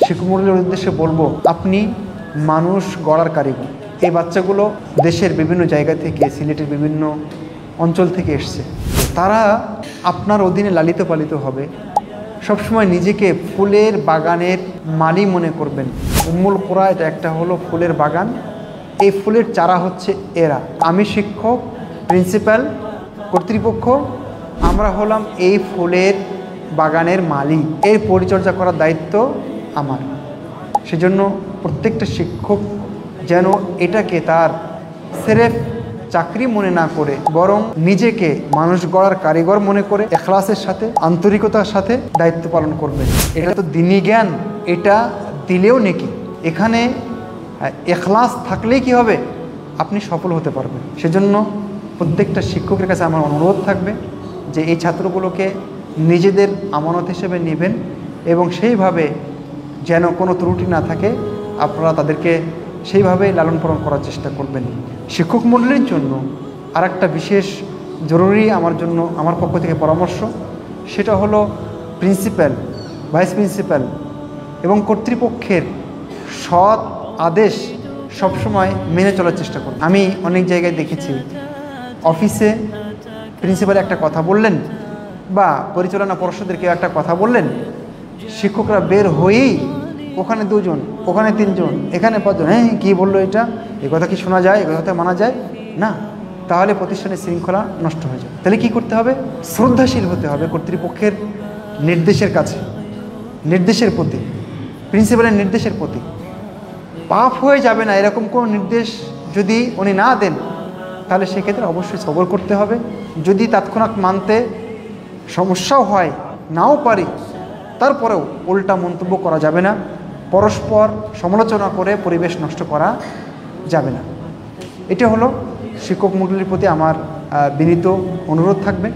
শিক্ষক মণ্ডলীর উদ্দেশ্যে বলবো, আপনি মানুষ গড়ার কারিগর। এই বাচ্চাগুলো দেশের বিভিন্ন জায়গা থেকে, সিলেটের বিভিন্ন অঞ্চল থেকে এসছে। তারা আপনার অধীনে লালিত পালিত হবে। সবসময় নিজেকে ফুলের বাগানের মালি মনে করবেন। উম্মুল কুরা এটা একটা হলো ফুলের বাগান, এই ফুলের চারা হচ্ছে এরা। আমি শিক্ষক, প্রিন্সিপাল, কর্তৃপক্ষ, আমরা হলাম এই ফুলের বাগানের মালি। এর পরিচর্যা করার দায়িত্ব আমার। সেজন্য প্রত্যেকটা শিক্ষক যেন এটাকে তার সেরেফ চাকরি মনে না করে, বরং নিজেকে মানুষ গড়ার কারিগর মনে করে এখলাসের সাথে, আন্তরিকতার সাথে দায়িত্ব পালন করবে। এটা তো দ্বীনি জ্ঞান, এটা দিলেও নেকি। এখানে এখলাস থাকলেই কি হবে, আপনি সফল হতে পারবেন। সেজন্য প্রত্যেকটা শিক্ষকের কাছে আমার অনুরোধ থাকবে যে এই ছাত্রগুলোকে নিজেদের আমানত হিসেবে নেবেন এবং সেইভাবে যেন কোনো ত্রুটি না থাকে, আপনারা তাদেরকে সেইভাবে লালন পালন করার চেষ্টা করবেন। শিক্ষক মণ্ডলীর জন্য আর একটা বিশেষ জরুরি আমার পক্ষ থেকে পরামর্শ, সেটা হলো প্রিন্সিপাল, ভাইস প্রিন্সিপাল এবং কর্তৃপক্ষের সৎ আদেশ সবসময় মেনে চলার চেষ্টা করুন। আমি অনেক জায়গায় দেখেছি, অফিসে প্রিন্সিপাল একটা কথা বললেন বা পরিচালনা পর্ষদের কেউ একটা কথা বললেন, শিক্ষকরা বের হয়েই ওখানে 2 জন, ওখানে 3 জন, এখানে 5 জন, হ্যাঁ কী বললো এটা, এ কথা কি শোনা যায়, এ কথা মানা যায় না, তাহলে প্রতিষ্ঠানের শৃঙ্খলা নষ্ট হয়ে যায়। তাহলে কি করতে হবে, শ্রদ্ধাশীল হতে হবে কর্তৃপক্ষের নির্দেশের কাছে, নির্দেশের প্রতি, প্রিন্সিপালের নির্দেশের প্রতি। পাপ হয়ে যাবে না এরকম কোনো নির্দেশ যদি উনি না দেন, তাহলে সেক্ষেত্রে অবশ্যই সবর করতে হবে। যদি তৎক্ষণাৎ মানতে সমস্যাও হয়, নাও পারি, তারপরেও উল্টা মন্তব্য করা যাবে না, পরস্পর সমালোচনা করে পরিবেশ নষ্ট করা যাবে না। এটা হলো শিক্ষক মণ্ডলীর প্রতি আমার বিনীত অনুরোধ থাকবে।